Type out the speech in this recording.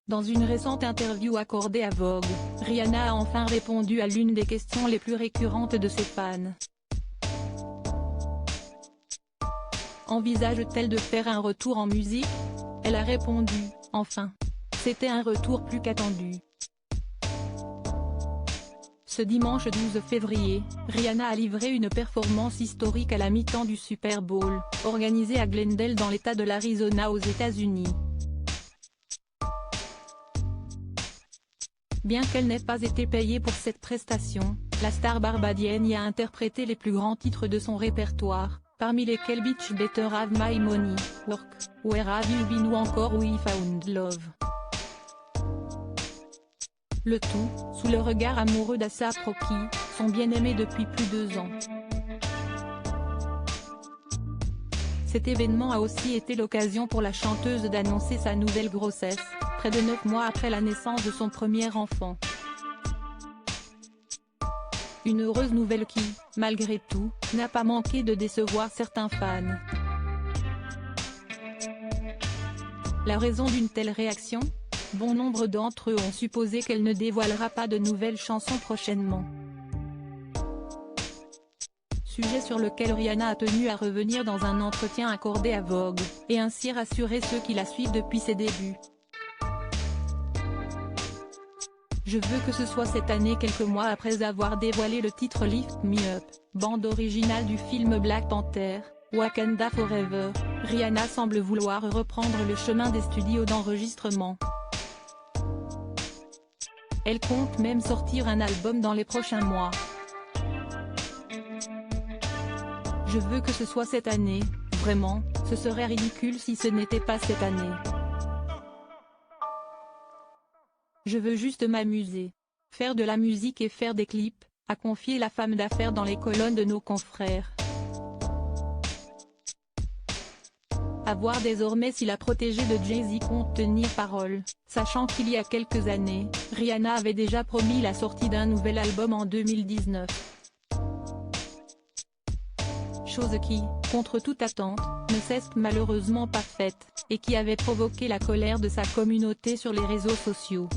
Dans une récente interview accordée à Vogue, Rihanna a enfin répondu à l'une des questions les plus récurrentes de ses fans. Envisage-t-elle de faire un retour en musique? Elle a répondu, enfin. C'était un retour plus qu'attendu. Ce dimanche 12 février, Rihanna a livré une performance historique à la mi-temps du Super Bowl, organisé à Glendale dans l'État de l'Arizona aux États-Unis. Bien qu'elle n'ait pas été payée pour cette prestation, la star barbadienne y a interprété les plus grands titres de son répertoire, parmi lesquels Bitch Better Have My Money, Work, Where Have You Been ou encore We Found Love. Le tout, sous le regard amoureux d'A$AP Rocky, son bien-aimé depuis plus de 2 ans. Cet événement a aussi été l'occasion pour la chanteuse d'annoncer sa nouvelle grossesse, près de 9 mois après la naissance de son premier enfant. Une heureuse nouvelle qui, malgré tout, n'a pas manqué de décevoir certains fans. La raison d'une telle réaction? Bon nombre d'entre eux ont supposé qu'elle ne dévoilera pas de nouvelles chansons prochainement. Sujet sur lequel Rihanna a tenu à revenir dans un entretien accordé à Vogue, et ainsi rassurer ceux qui la suivent depuis ses débuts. Je veux que ce soit cette année, quelques mois après avoir dévoilé le titre Lift Me Up, bande originale du film Black Panther, Wakanda Forever. Rihanna semble vouloir reprendre le chemin des studios d'enregistrement. Elle compte même sortir un album dans les prochains mois. Je veux que ce soit cette année, vraiment, ce serait ridicule si ce n'était pas cette année. Je veux juste m'amuser. Faire de la musique et faire des clips, a confié la femme d'affaires dans les colonnes de nos confrères. À voir désormais si la protégée de Jay-Z compte tenir parole, sachant qu'il y a quelques années, Rihanna avait déjà promis la sortie d'un nouvel album en 2019. Chose qui, contre toute attente, ne s'est malheureusement pas faite, et qui avait provoqué la colère de sa communauté sur les réseaux sociaux.